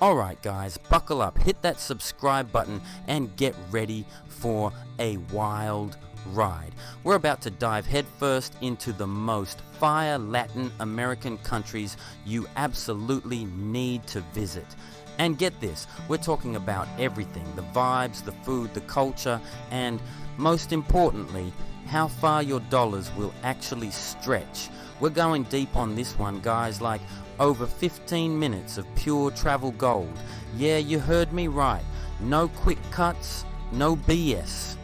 Alright guys, buckle up, hit that subscribe button and get ready for a wild ride. We're about to dive headfirst into the most fire Latin American countries you absolutely need to visit. And get this, we're talking about everything, the vibes, the food, the culture, and most importantly, how far your dollars will actually stretch. We're going deep on this one, guys, like over 15 minutes of pure travel gold. Yeah, you heard me right. No quick cuts, no BS.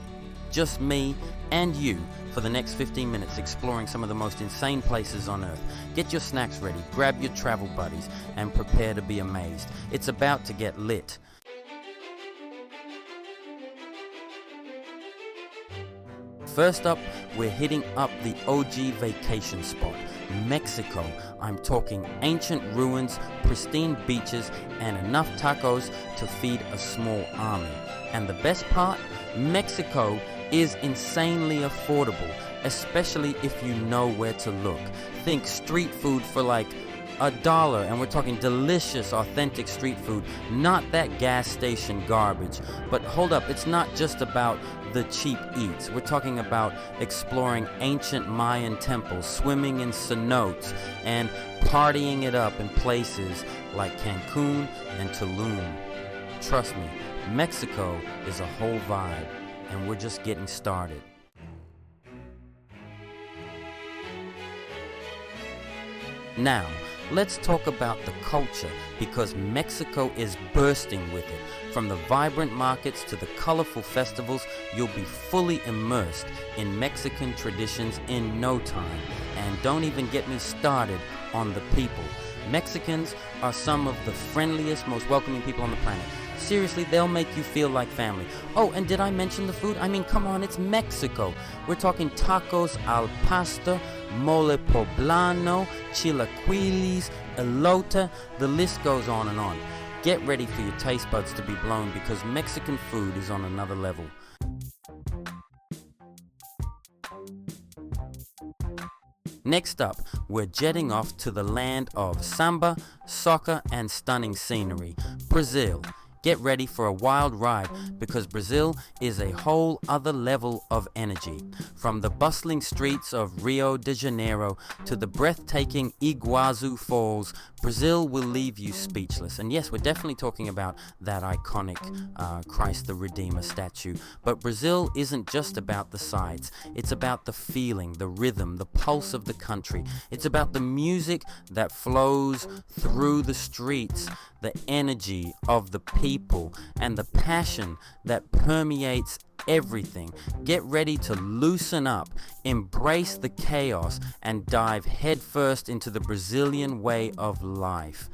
Just me and you for the next 15 minutes exploring some of the most insane places on earth. Get your snacks ready, grab your travel buddies, and prepare to be amazed. It's about to get lit. First up, we're hitting up the OG vacation spot, Mexico. I'm talking ancient ruins, pristine beaches, and enough tacos to feed a small army. And the best part, Mexico is insanely affordable, especially if you know where to look. Think street food for like $1, and we're talking delicious, authentic street food, not that gas station garbage. But hold up, it's not just about the cheap eats. We're talking about exploring ancient Mayan temples, swimming in cenotes, and partying it up in places like Cancun and Tulum. Trust me, Mexico is a whole vibe, and we're just getting started. Now, let's talk about the culture, because Mexico is bursting with it. From the vibrant markets to the colorful festivals, you'll be fully immersed in Mexican traditions in no time. And don't even get me started on the people. Mexicans are some of the friendliest, most welcoming people on the planet. Seriously, they'll make you feel like family. Oh, and did I mention the food? I mean, come on, it's Mexico. We're talking tacos al pastor, mole poblano, chilaquiles, elote, the list goes on and on. Get ready for your taste buds to be blown, because Mexican food is on another level. Next up, we're jetting off to the land of samba, soccer, and stunning scenery, Brazil. Get ready for a wild ride, because Brazil is a whole other level of energy. From the bustling streets of Rio de Janeiro to the breathtaking Iguazu Falls, Brazil will leave you speechless. And yes, we're definitely talking about that iconic Christ the Redeemer statue. But Brazil isn't just about the sights. It's about the feeling, the rhythm, the pulse of the country. It's about the music that flows through the streets, the energy of the people, and the passion that permeates everything. Get ready to loosen up, embrace the chaos, and dive headfirst into the Brazilian way of life.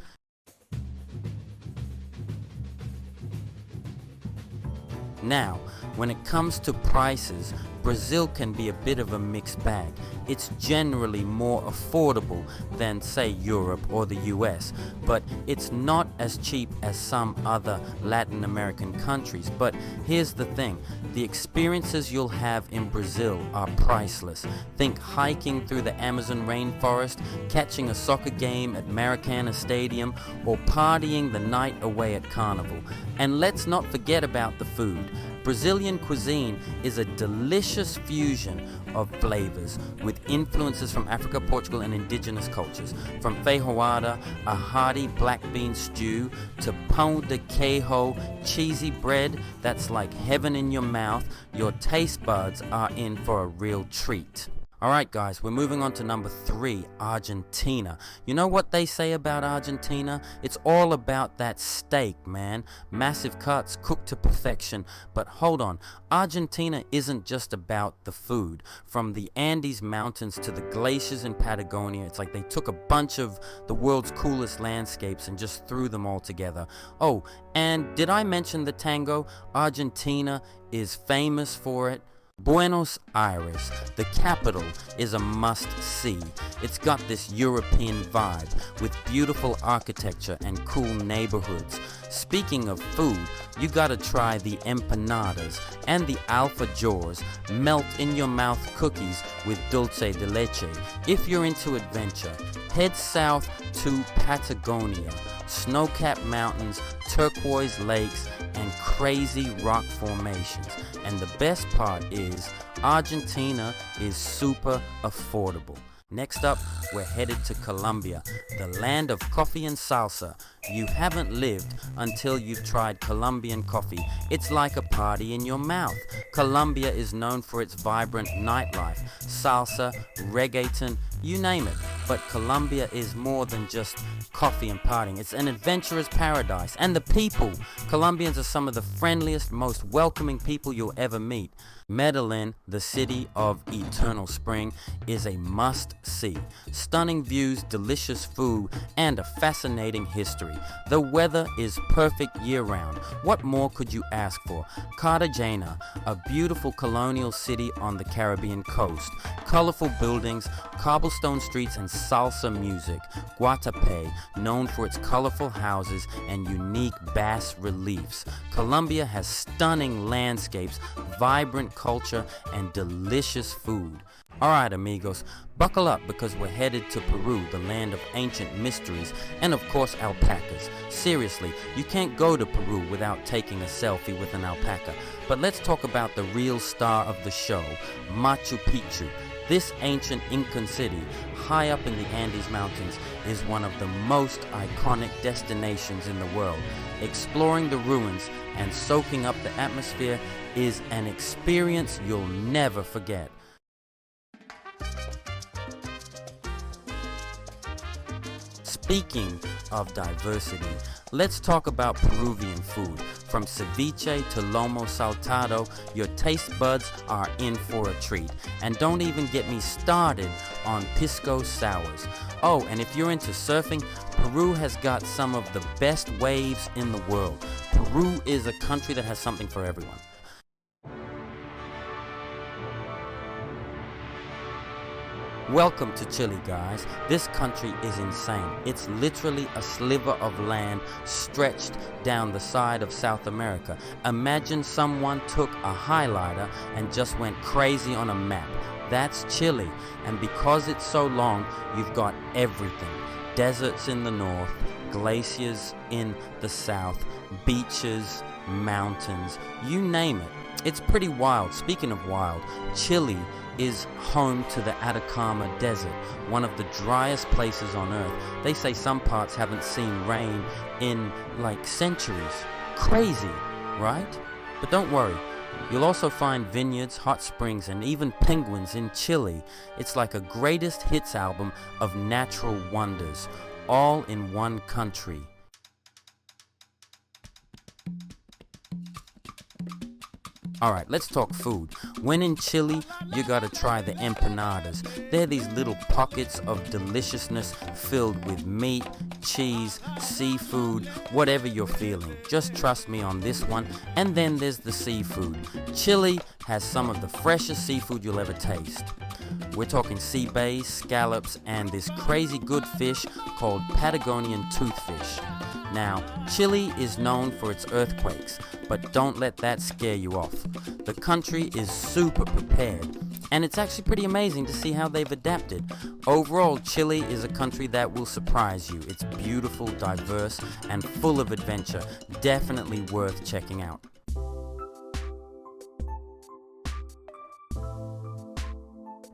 Now, when it comes to prices, Brazil can be a bit of a mixed bag. It's generally more affordable than, say, Europe or the US, but it's not as cheap as some other Latin American countries. But here's the thing, the experiences you'll have in Brazil are priceless. Think hiking through the Amazon rainforest, catching a soccer game at Maracana Stadium, or partying the night away at Carnival. And let's not forget about the food. Brazilian cuisine is a delicious fusion of flavors with influences from Africa, Portugal, and indigenous cultures. From feijoada, a hearty black bean stew, to pão de queijo, cheesy bread that's like heaven in your mouth, your taste buds are in for a real treat. Alright guys, we're moving on to number 3, Argentina. You know what they say about Argentina? It's all about that steak, man. Massive cuts, cooked to perfection. But hold on, Argentina isn't just about the food. From the Andes Mountains to the glaciers in Patagonia, it's like they took a bunch of the world's coolest landscapes and just threw them all together. Oh, and did I mention the tango? Argentina is famous for it. Buenos Aires, the capital, is a must-see. It's got this European vibe with beautiful architecture and cool neighborhoods. Speaking of food, you gotta try the empanadas and the alfajores, melt-in-your-mouth cookies with dulce de leche. If you're into adventure, head south to Patagonia. snow-capped mountains, turquoise lakes, and crazy rock formations. And the best part is, Argentina is super affordable. Next up, we're headed to Colombia, the land of coffee and salsa. You haven't lived until you've tried Colombian coffee. It's like a party in your mouth. Colombia is known for its vibrant nightlife, salsa, reggaeton, you name it. But Colombia is more than just coffee and partying. It's an adventurous paradise. And the people, Colombians are some of the friendliest, most welcoming people you'll ever meet. Medellin, the city of eternal spring, is a must-see. Stunning views, delicious food, and a fascinating history. The weather is perfect year-round. What more could you ask for? Cartagena, a beautiful colonial city on the Caribbean coast. Colorful buildings, cobblestone streets, and salsa music. Guatapé, known for its colorful houses and unique bas reliefs. Colombia has stunning landscapes, vibrant culture, and delicious food. Alright amigos, buckle up because we're headed to Peru, the land of ancient mysteries, and of course alpacas. Seriously, you can't go to Peru without taking a selfie with an alpaca. But let's talk about the real star of the show, Machu Picchu. This ancient Incan city, high up in the Andes Mountains, is one of the most iconic destinations in the world. Exploring the ruins and soaking up the atmosphere is an experience you'll never forget. Speaking of diversity, let's talk about Peruvian food. From ceviche to lomo saltado, your taste buds are in for a treat. And don't even get me started on pisco sours. Oh, and if you're into surfing, Peru has got some of the best waves in the world. Peru is a country that has something for everyone. Welcome to Chile, guys. This country is insane. It's literally a sliver of land stretched down the side of South America. Imagine someone took a highlighter and just went crazy on a map. That's Chile. And because it's so long, you've got everything. Deserts in the north, glaciers in the south, beaches, mountains, you name it. It's pretty wild. Speaking of wild, Chile is home to the Atacama Desert, one of the driest places on earth. They say some parts haven't seen rain in like centuries. Crazy, right? But don't worry, you'll also find vineyards, hot springs, and even penguins in Chile. It's like a greatest hits album of natural wonders, all in one country. Alright, let's talk food. When in Chile, you gotta try the empanadas. They're these little pockets of deliciousness filled with meat, cheese, seafood, whatever you're feeling. Just trust me on this one. And then there's the seafood. Chile has some of the freshest seafood you'll ever taste. We're talking sea bass, scallops, and this crazy good fish called Patagonian toothfish. Now, Chile is known for its earthquakes, but don't let that scare you off. The country is super prepared, and it's actually pretty amazing to see how they've adapted. Overall, Chile is a country that will surprise you. It's beautiful, diverse, and full of adventure. Definitely worth checking out.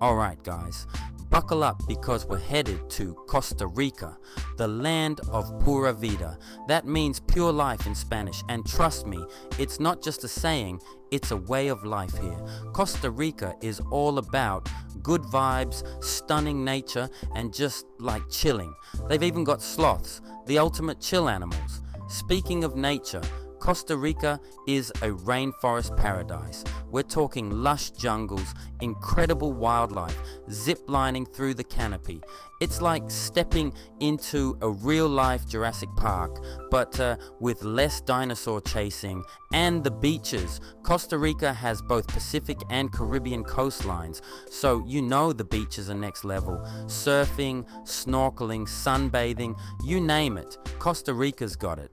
Alright guys, buckle up because we're headed to Costa Rica, the land of pura vida. That means pure life in Spanish, and trust me, it's not just a saying, it's a way of life here. Costa Rica is all about good vibes, stunning nature, and just like chilling. They've even got sloths, the ultimate chill animals. Speaking of nature, Costa Rica is a rainforest paradise. We're talking lush jungles, incredible wildlife, zip-lining through the canopy. It's like stepping into a real-life Jurassic Park, but with less dinosaur chasing. And the beaches. Costa Rica has both Pacific and Caribbean coastlines, so you know the beaches are next level. Surfing, snorkeling, sunbathing, you name it. Costa Rica's got it.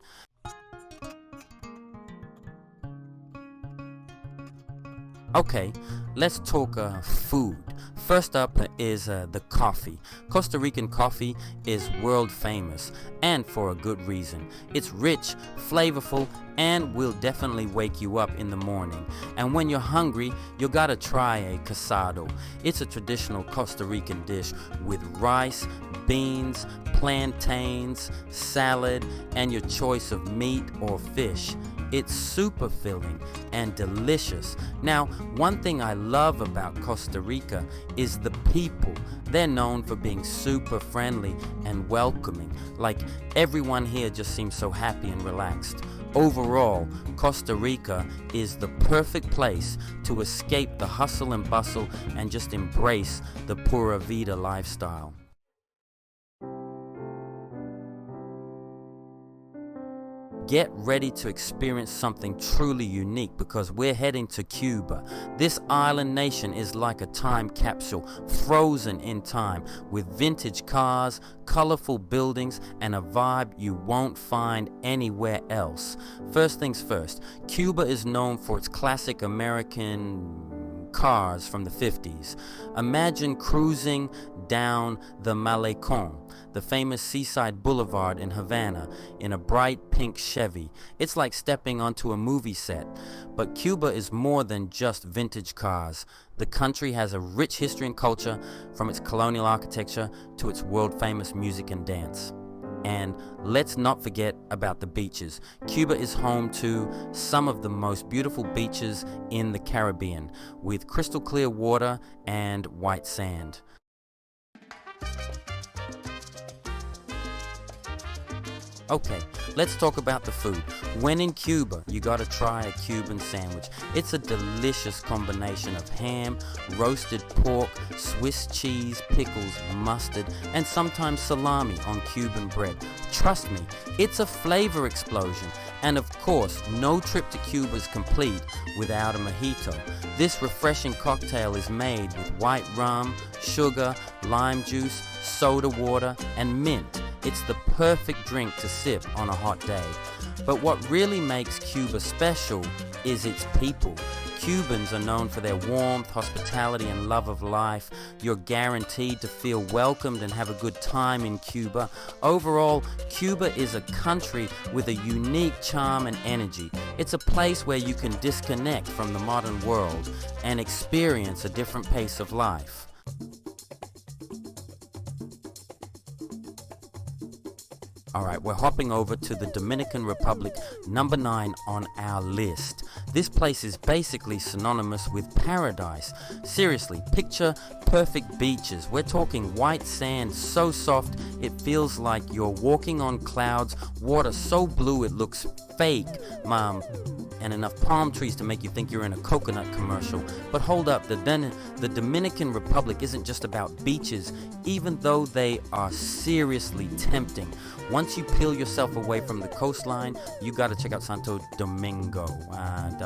Okay, let's talk food. First up is the coffee. Costa Rican coffee is world famous, and for a good reason. It's rich, flavorful, and will definitely wake you up in the morning. And when you're hungry, you gotta try a casado. It's a traditional Costa Rican dish with rice, beans, plantains, salad, and your choice of meat or fish. It's super filling and delicious. Now, one thing I love about Costa Rica is the people. They're known for being super friendly and welcoming. Like, everyone here just seems so happy and relaxed. Overall, Costa Rica is the perfect place to escape the hustle and bustle and just embrace the pura vida lifestyle. Get ready to experience something truly unique because we're heading to Cuba. This island nation is like a time capsule, frozen in time, with vintage cars, colorful buildings, and a vibe you won't find anywhere else. First things first, Cuba is known for its classic American cars from the 50s. Imagine cruising down the Malecon, the famous seaside boulevard in Havana, in a bright pink Chevy. It's like stepping onto a movie set. But Cuba is more than just vintage cars. The country has a rich history and culture, from its colonial architecture to its world-famous music and dance. And let's not forget about the beaches. Cuba is home to some of the most beautiful beaches in the Caribbean, with crystal clear water and white sand. Okay, let's talk about the food. When in Cuba, you gotta try a Cuban sandwich. It's a delicious combination of ham, roasted pork, Swiss cheese, pickles, mustard, and sometimes salami on Cuban bread. Trust me, it's a flavor explosion. And of course, no trip to Cuba is complete without a mojito. This refreshing cocktail is made with white rum, sugar, lime juice, soda water, and mint. It's the perfect drink to sip on a hot day. But what really makes Cuba special is its people. Cubans are known for their warmth, hospitality, and love of life. You're guaranteed to feel welcomed and have a good time in Cuba. Overall, Cuba is a country with a unique charm and energy. It's a place where you can disconnect from the modern world and experience a different pace of life. Alright, we're hopping over to the Dominican Republic, number 9 on our list. This place is basically synonymous with paradise. Seriously, picture perfect beaches. We're talking white sand so soft it feels like you're walking on clouds, water so blue it looks fake, and enough palm trees to make you think you're in a coconut commercial. But hold up, the Dominican Republic isn't just about beaches, even though they are seriously tempting. Once you peel yourself away from the coastline, you gotta check out Santo Domingo. And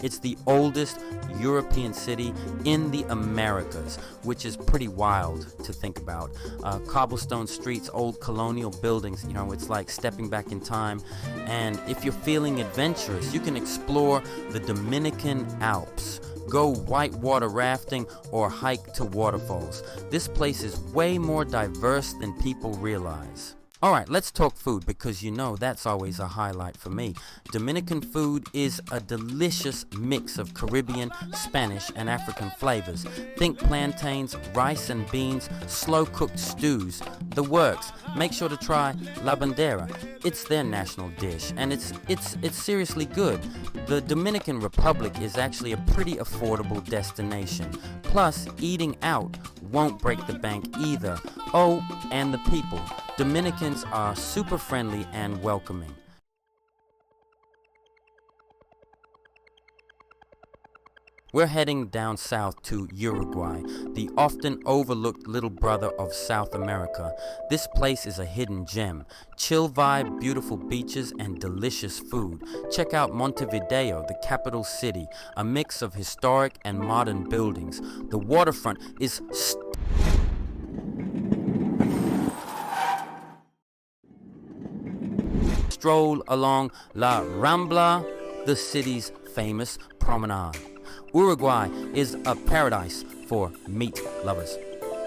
it's the oldest European city in the Americas, which is pretty wild to think about. Cobblestone streets, old colonial buildings, it's like stepping back in time. And if you're feeling adventurous, you can explore the Dominican Alps. Go whitewater rafting or hike to waterfalls. This place is way more diverse than people realize. Alright, let's talk food because that's always a highlight for me. Dominican food is a delicious mix of Caribbean, Spanish, and African flavors. Think plantains, rice and beans, slow-cooked stews, the works. Make sure to try la bandera. It's their national dish, and it's seriously good. The Dominican Republic is actually a pretty affordable destination. Plus, eating out won't break the bank either. Oh, and the people. Dominicans are super friendly and welcoming. We're heading down south to Uruguay, the often overlooked little brother of South America. This place is a hidden gem. Chill vibe, beautiful beaches, and delicious food. Check out Montevideo, the capital city, a mix of historic and modern buildings. The waterfront is stroll along La Rambla, the city's famous promenade. Uruguay is a paradise for meat lovers.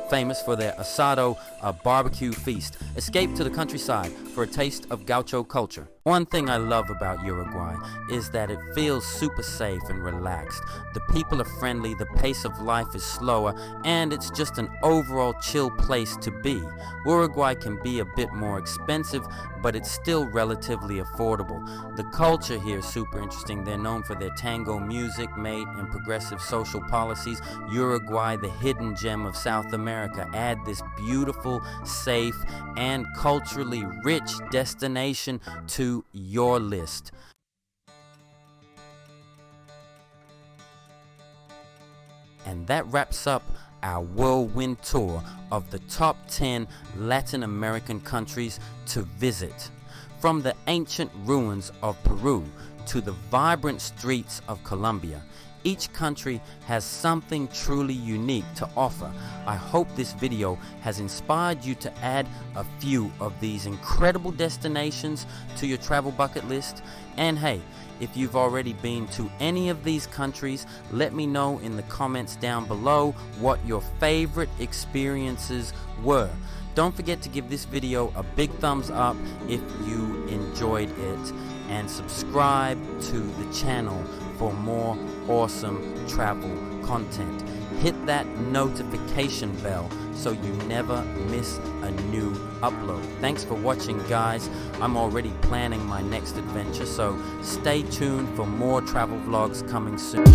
Famous for their asado, a barbecue feast. Escape to the countryside for a taste of gaucho culture. One thing I love about Uruguay is that it feels super safe and relaxed. The people are friendly, the pace of life is slower, and it's just an overall chill place to be. Uruguay can be a bit more expensive, but it's still relatively affordable. The culture here is super interesting. They're known for their tango music, mate, and progressive social policies. Uruguay, the hidden gem of South America. Add this beautiful, safe, and culturally rich destination to your list. And that wraps up our whirlwind tour of the top 10 Latin American countries to visit. From the ancient ruins of Peru to the vibrant streets of Colombia, each country has something truly unique to offer. I hope this video has inspired you to add a few of these incredible destinations to your travel bucket list. And hey, if you've already been to any of these countries, let me know in the comments down below what your favorite experiences were. Don't forget to give this video a big thumbs up if you enjoyed it, and subscribe to the channel for more awesome travel content. Hit that notification bell so you never miss a new upload. Thanks for watching, guys. I'm already planning my next adventure, so stay tuned for more travel vlogs coming soon.